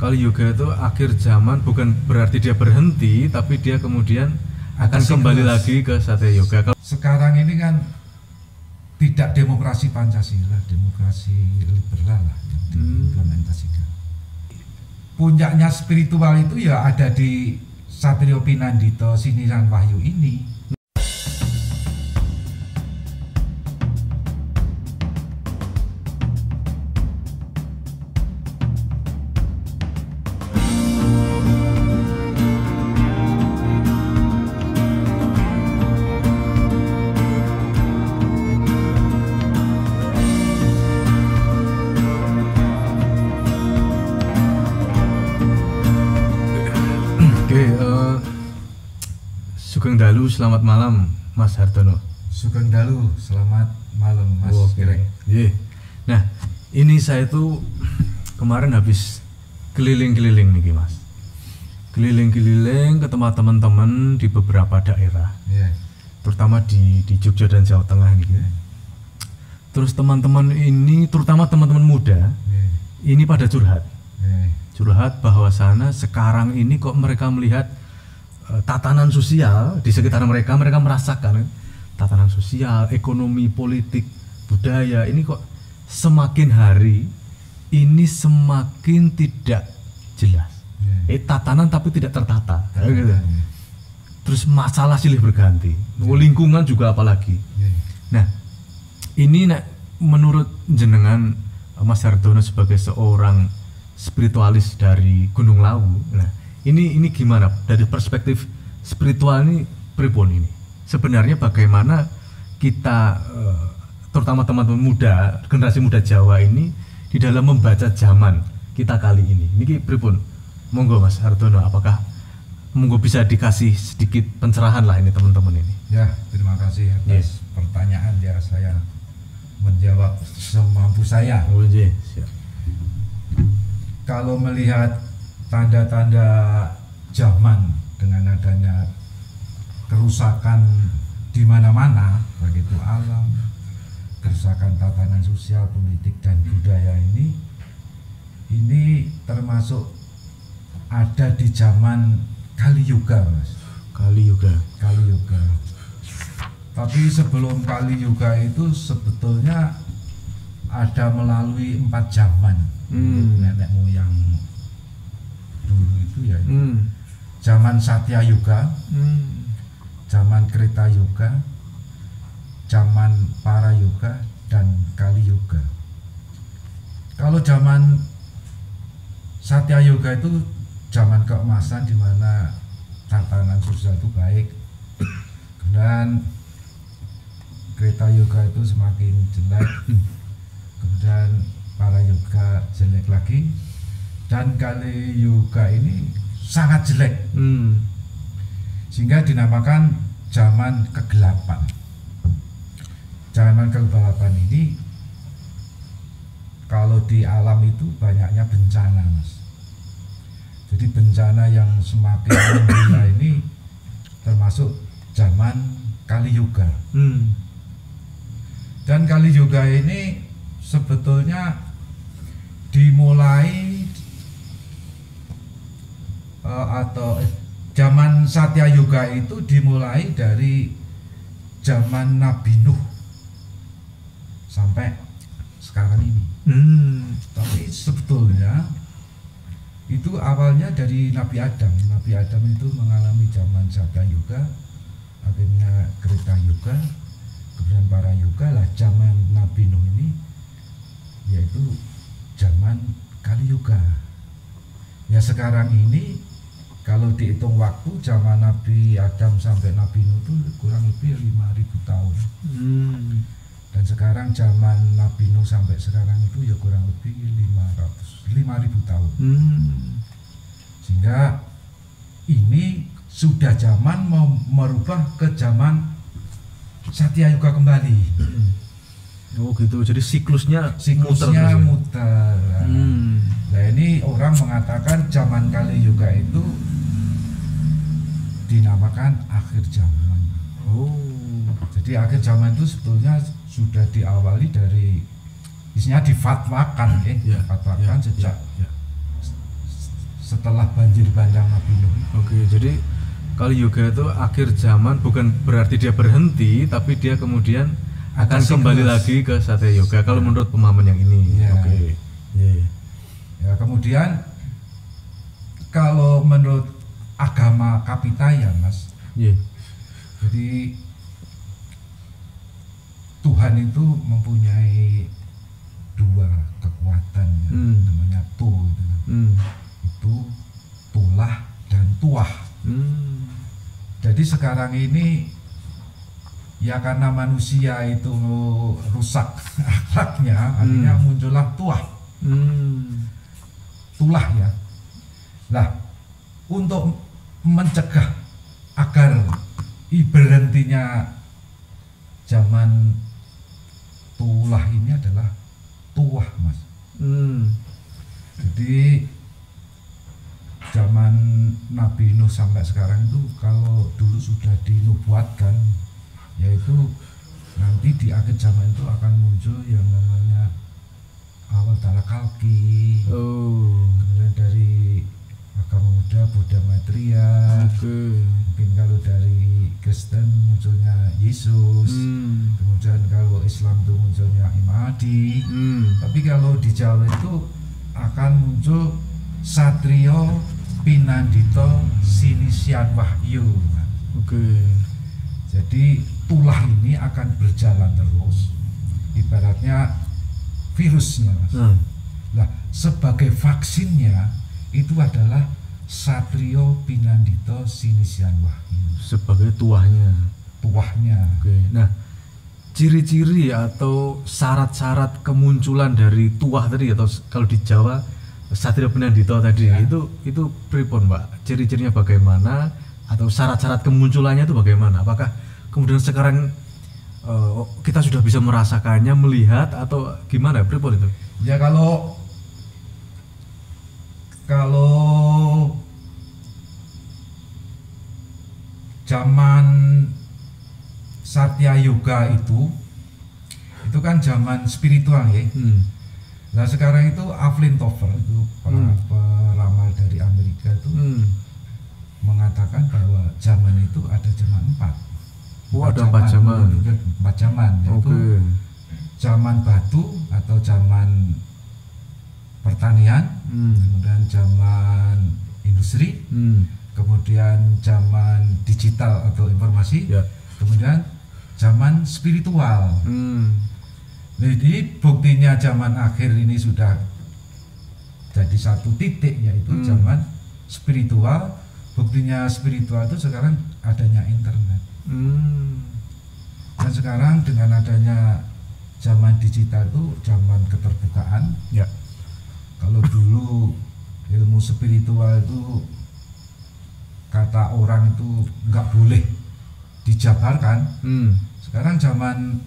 Kali Yuga itu akhir zaman bukan berarti dia berhenti, tapi dia kemudian akan kembali lagi ke Satya Yuga. Sekarang ini kan tidak demokrasi Pancasila, demokrasi liberal lah yang diimplementasikan. Puncaknya spiritual itu ya ada di Satrio Pinandito Siniran Wahyu ini. Sugeng Dalu, selamat malam Mas Hartono. Sugeng Dalu, selamat malam Mas Girek. Yeah. Nah, ini saya tuh kemarin habis keliling-keliling nih Mas. Keliling-keliling ke tempat teman-teman di beberapa daerah. Yeah. Terutama di Jogja dan Jawa Tengah nih. Yeah. Terus teman-teman ini, terutama teman-teman muda, ini pada curhat. Curhat bahwa sana sekarang ini kok mereka melihat tatanan sosial di sekitar mereka merasakan tatanan sosial, ekonomi, politik, budaya ini kok semakin hari ini semakin tidak jelas. Tatanan tapi tidak tertata. Gitu. Terus masalah silih berganti, lingkungan juga apalagi. Nah, ini menurut jenengan Mas Hartono sebagai seorang spiritualis dari Gunung Lawu. Nah, ini gimana dari perspektif spiritual ini pripun ini? Sebenarnya bagaimana kita terutama teman-teman muda, generasi muda Jawa ini di dalam membaca zaman kita kali ini. Niki pripun? Monggo Mas Hartono, apakah monggo bisa dikasih sedikit pencerahan lah ini teman-teman ini? Ya, terima kasih atas pertanyaan ya, saya menjawab semampu saya. Oh, siap. Kalau melihat tanda-tanda zaman dengan adanya kerusakan di mana-mana, baik itu alam, kerusakan tatanan sosial, politik dan budaya ini termasuk ada di zaman Kali Yuga, Mas. Kali Yuga. Tapi sebelum Kali Yuga itu sebetulnya ada melalui 4 zaman. Nenek moyang dulu itu ya, zaman Satya Yuga, zaman Kreta Yuga, zaman Para Yuga dan Kali Yuga. Kalau zaman Satya Yuga itu zaman keemasan di mana tatanan sosial itu baik, dan Kreta Yuga itu semakin jelek, kemudian Para Yuga jelek lagi, dan Kali Yuga ini sangat jelek, sehingga dinamakan zaman kegelapan. Zaman kegelapan ini kalau di alam itu banyaknya bencana, Mas. Jadi bencana yang semakin menggila ini termasuk zaman Kali Yuga. Dan Kali Yuga ini sebetulnya dimulai zaman Satya Yuga itu dimulai dari zaman Nabi Nuh sampai sekarang ini. Tapi sebetulnya itu awalnya dari Nabi Adam. Nabi Adam itu mengalami zaman Satya Yuga, akhirnya Kreta Yuga, kemudian Para Yuga lah zaman Nabi Nuh ini, yaitu zaman Kali Yuga. Ya sekarang ini kalau dihitung waktu zaman Nabi Adam sampai Nabi Nuh itu kurang lebih 5.000 tahun. Dan sekarang zaman Nabi Nuh sampai sekarang itu ya kurang lebih 5.000 tahun. Sehingga ini sudah zaman mau merubah ke zaman Satya Yuga kembali. Oh gitu, jadi siklusnya muter. Nah ini orang mengatakan zaman Kali Yuga itu dinamakan akhir zaman. Jadi akhir zaman itu sebetulnya sudah diawali dari isinya difatwakan, difatwakan sejak setelah banjir bandang Nabi Nuh. Oke, jadi Kali Yuga itu akhir zaman bukan berarti dia berhenti, tapi dia kemudian akan kembali lagi ke Satya Yoga kalau menurut pemahaman yang ini. Ya. Oke. Yeah. Ya, kemudian kalau menurut agama Kapitaya, Mas. Yeah. Jadi Tuhan itu mempunyai dua kekuatan ya, namanya Tu gitu. Itu tulah dan tuah. Jadi sekarang ini ya karena manusia itu rusak akhlaknya, akhirnya muncullah tuah. Tulah ya. Nah, untuk mencegah agar berhentinya zaman tulah ini adalah tuah, Mas. Jadi zaman Nabi Nuh sampai sekarang itu kalau dulu sudah dinubuatkan, yaitu nanti di akhir zaman itu akan muncul yang namanya awal tala kalki. Kemudian dari agama Buddha, Buddha Maitreya. Mungkin kalau dari Kristen munculnya Yesus. Kemudian kalau Islam itu munculnya Imadi. Tapi kalau di Jawa itu akan muncul Satrio Pinandito Sinisian Wahyu. Jadi tulah ini akan berjalan terus, ibaratnya virusnya, Mas. Nah, sebagai vaksinnya itu adalah Satrio Pinandito Sinisian Wahyu. Sebagai tuahnya. Nah, ciri-ciri atau syarat-syarat kemunculan dari tuah tadi, atau kalau di Jawa Satrio Pinandito tadi ya. itu pripun, Pak? Ciri-cirinya bagaimana atau syarat-syarat kemunculannya itu bagaimana? Apakah kemudian sekarang kita sudah bisa merasakannya, melihat, atau gimana pripun itu? Ya kalau zaman Satya Yoga itu kan zaman spiritual ya. Nah sekarang itu Evelyn Tover itu peramal dari Amerika itu mengatakan bahwa zaman itu ada zaman 4. Ada 4 zaman. 4 zaman, yaitu zaman batu atau zaman pertanian, kemudian zaman industri, kemudian zaman digital atau informasi, kemudian zaman spiritual. Jadi buktinya zaman akhir ini sudah jadi satu titik, yaitu zaman spiritual. Buktinya spiritual itu sekarang adanya internet. Dan sekarang dengan adanya zaman digital itu zaman keterbukaan. Kalau dulu ilmu spiritual itu kata orang itu nggak boleh dijabarkan. Sekarang zaman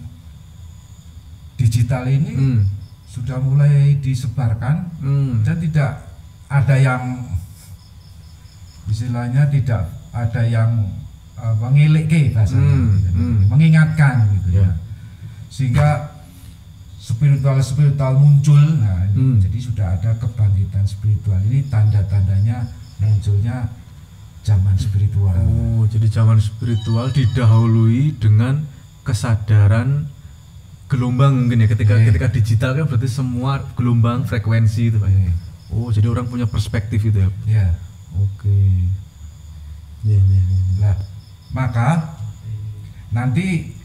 digital ini sudah mulai disebarkan dan tidak ada yang istilahnya tidak ada yang mengelek bahasanya, mengingatkan gitu ya, sehingga spiritual muncul. Nah, jadi sudah ada kebangkitan spiritual. Ini tanda-tandanya munculnya zaman spiritual. Jadi zaman spiritual didahului dengan kesadaran gelombang mungkin ya, ketika digital kan berarti semua gelombang frekuensi itu, Pak. Jadi orang punya perspektif itu ya. Nah, maka nanti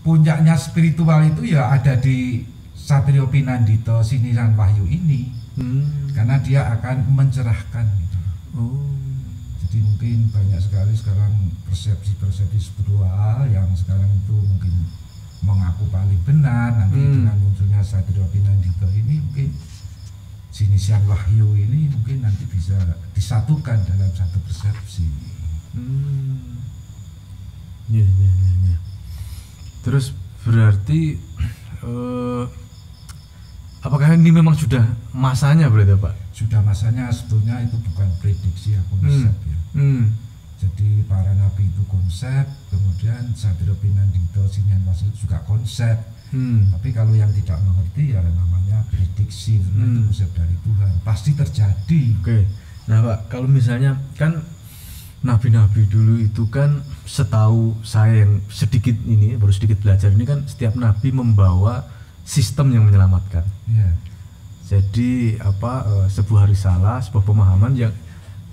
puncaknya spiritual itu ya ada di Satrio Pinandito Sinisian Wahyu ini. Karena dia akan mencerahkan gitu. Jadi mungkin banyak sekali sekarang persepsi spiritual yang sekarang itu mungkin mengaku paling benar. Nanti dengan munculnya Satrio Pinandito ini mungkin Sinisian Wahyu ini mungkin nanti bisa disatukan dalam satu persepsi. Terus berarti apakah ini memang sudah masanya berarti, Pak? Sudah masanya, sebetulnya itu bukan prediksi ya, konsep ya. Jadi para nabi itu konsep, kemudian Satrio Pinandito Sinisian Wahyu itu juga konsep. Tapi kalau yang tidak mengerti ya namanya prediksi, itu konsep dari Tuhan, pasti terjadi. Nah Pak, kalau misalnya kan nabi-nabi dulu itu kan setahu saya yang sedikit ini, baru sedikit belajar ini kan setiap nabi membawa sistem yang menyelamatkan. Ya. Jadi sebuah risalah, sebuah pemahaman yang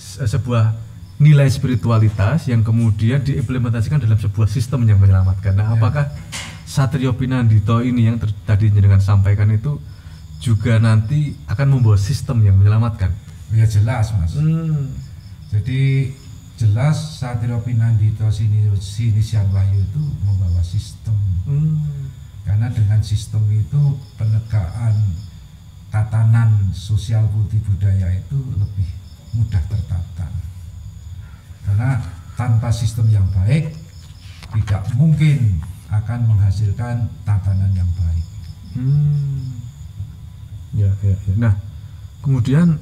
sebuah nilai spiritualitas yang kemudian diimplementasikan dalam sebuah sistem yang menyelamatkan. Nah, apakah Satrio Pinandito ini yang tadi jenengan sampaikan itu juga nanti akan membawa sistem yang menyelamatkan? Ya jelas Mas. Jadi jelas Satrio Pinandito Sinisian Wahyu itu membawa sistem. Karena dengan sistem itu penegakan tatanan sosial multibudaya itu lebih mudah tertata. Karena tanpa sistem yang baik tidak mungkin akan menghasilkan tatanan yang baik. Ya. Nah, kemudian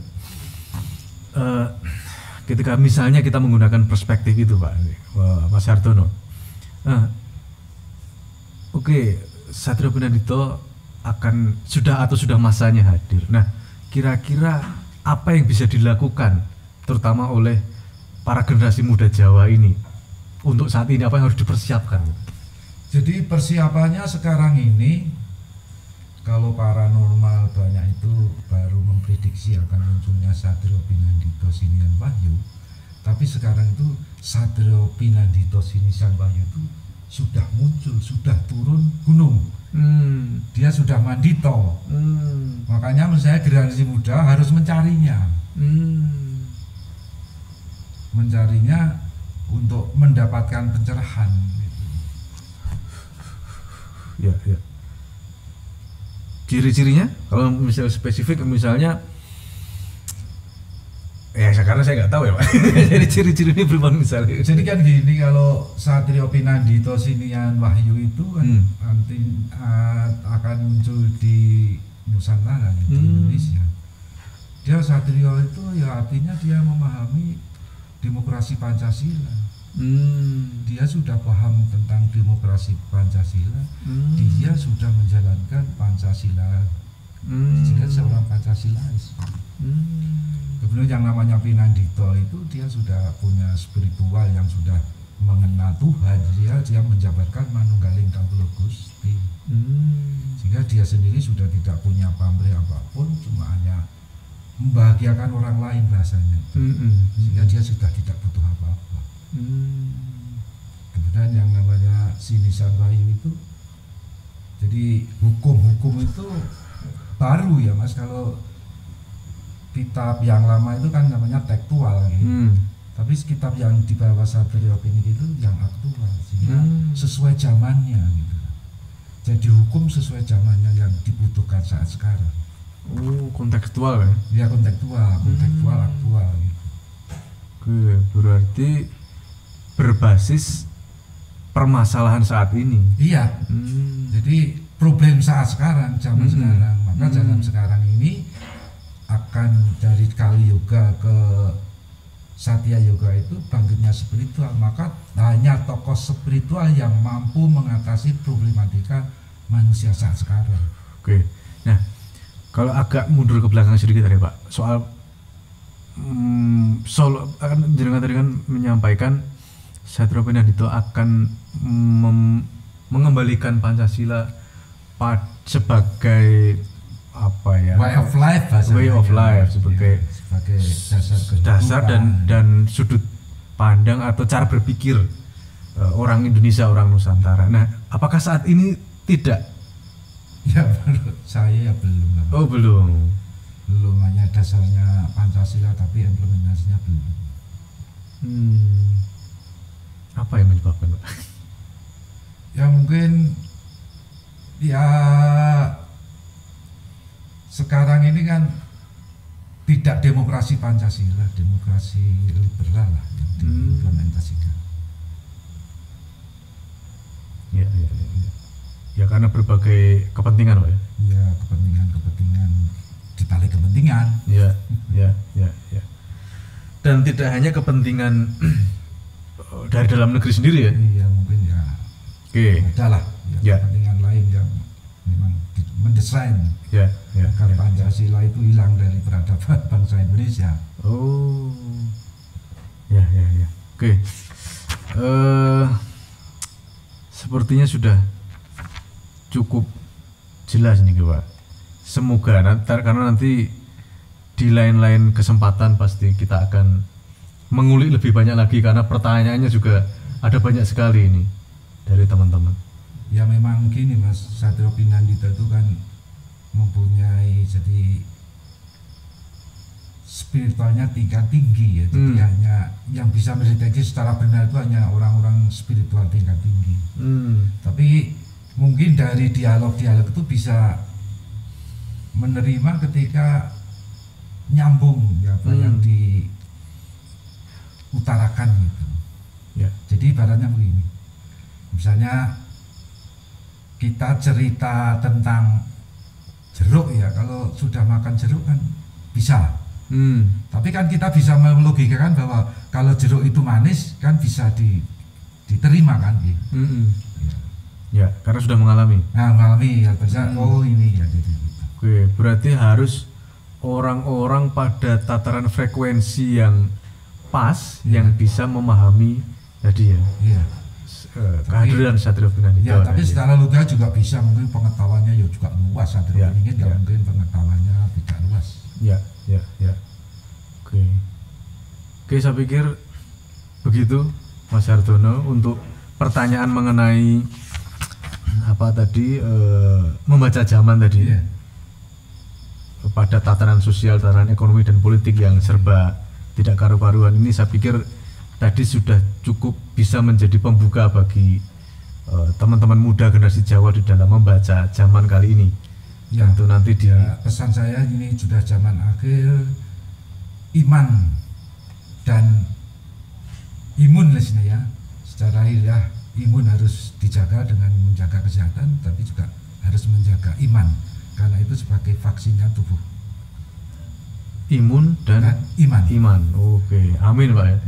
ketika misalnya kita menggunakan perspektif itu Pak Mas Hartono, oke, Satrio Pinandito sudah masanya hadir. Nah, kira-kira apa yang bisa dilakukan terutama oleh para generasi muda Jawa ini untuk saat ini, apa yang harus dipersiapkan? Jadi persiapannya sekarang ini, kalau paranormal banyak itu baru memprediksi akan munculnya Satrio Pinandito Sinisian Wahyu, tapi sekarang itu Satrio Pinandito Sinisian Wahyu itu sudah muncul, sudah turun gunung. Dia sudah mandito. Makanya menurut saya generasi muda harus mencarinya. Mencarinya untuk mendapatkan pencerahan. Ya. Ciri-cirinya kalau misalnya spesifik, misalnya karena saya nggak tahu ya Pak. Jadi ciri-ciri ini berapa misalnya? Jadi kan gini, kalau Satrio Pinandito Sinisian Wahyu itu kan nanti akan muncul di Nusantara, di Indonesia. Dia Satrio itu ya artinya dia memahami demokrasi Pancasila. Dia sudah paham tentang demokrasi Pancasila. Dia sudah menjalankan Pancasila. Dia seorang Pancasilais. Kemudian yang namanya Pinandito itu dia sudah punya spiritual yang sudah mengenal Tuhan. Dia menjabarkan Manunggaling Kawula Gusti. Sehingga dia sendiri sudah tidak punya pamrih apapun, cuma hanya membahagiakan orang lain bahasanya. Sehingga dia sudah tidak butuh apa-apa. Kemudian yang namanya Sinisian Wahyu itu, jadi hukum-hukum itu baru ya Mas. Kalau kitab yang lama itu kan namanya tekstual gitu. Tapi kitab yang di bawah Satrio Pinandito itu yang aktual, sehingga sesuai zamannya gitu. Jadi hukum sesuai zamannya yang dibutuhkan saat sekarang. Kontekstual ya? Ya kontekstual aktual gitu. Oke, berarti berbasis permasalahan saat ini. Iya. Jadi problem saat sekarang, zaman sekarang. Maka zaman sekarang ini akan dari Kali Yoga ke Satya Yoga itu bangkitnya spiritual. Maka hanya tokoh spiritual yang mampu mengatasi problematika manusia saat sekarang. Oke. Nah, kalau agak mundur ke belakang sedikit tadi Pak, soal jenengan tadi kan menyampaikan Satrio Pinandito akan mengembalikan Pancasila sebagai way of life sebagai dasar dan sudut pandang atau cara berpikir orang Indonesia, orang Nusantara. Nah, apakah saat ini tidak? Ya menurut saya ya belum. Oh belum hanya dasarnya Pancasila tapi implementasinya belum. Apa yang menyebabkan Pak? Ya mungkin ya sekarang ini kan tidak demokrasi Pancasila, demokrasi liberal lah yang diimplementasikan. Ya karena berbagai kepentingan Pak ya? Ya kepentingan dibalik kepentingan. Ya. Dan tidak hanya kepentingan dari dalam negeri sendiri ya? Iya mungkin ya. Ada lah kepentingan lain yang memang mendesain agar Pancasila itu hilang dari peradaban bangsa Indonesia. Oh, ya. Oke. Sepertinya sudah cukup jelas nih Pak. Semoga karena nanti di lain-lain kesempatan pasti kita akan mengulik lebih banyak lagi karena pertanyaannya juga ada banyak sekali ini dari teman-teman. Ya memang gini Mas, Satrio Pinandita itu kan mempunyai jadi spiritualnya tingkat tinggi ya. Jadi hanya yang bisa mendeteksi secara benar itu hanya orang-orang spiritual tingkat tinggi. Tapi mungkin dari dialog-dialog itu bisa menerima ketika nyambung ya apa yang diutarakan gitu. Ya. Jadi ibaratnya begini, misalnya kita cerita tentang jeruk ya, kalau sudah makan jeruk kan bisa. Tapi kan kita bisa melogikakan bahwa kalau jeruk itu manis kan bisa diterima kan gitu. Ya, karena sudah mengalami. Nah, mengalami ya bisa. Oh ini ya jadi gitu. Oke, berarti harus orang-orang pada tataran frekuensi yang pas yang bisa memahami tadi ya. Iya. Kehadiran Satrio Pinandita. Ya, tapi secara logika juga bisa, mungkin pengetahuannya ya juga luas. Satrio Pinandita nggak mungkin pengetahuannya tidak luas. Ya. Oke, saya pikir begitu Mas Hartono untuk pertanyaan mengenai apa tadi membaca zaman tadi. Iya. Pada tataran sosial, tataran ekonomi dan politik yang serba tidak karu-karuan ini, saya pikir tadi sudah cukup bisa menjadi pembuka bagi teman-teman muda generasi Jawa di dalam membaca zaman kali ini. Ya, tentu nanti pesan saya ini sudah zaman akhir, iman dan imun ya. Secara ilmiah imun harus dijaga dengan menjaga kesehatan, tapi juga harus menjaga iman. Karena itu sebagai vaksinnya tubuh. Imun dan iman. Oke, amin Pak ya.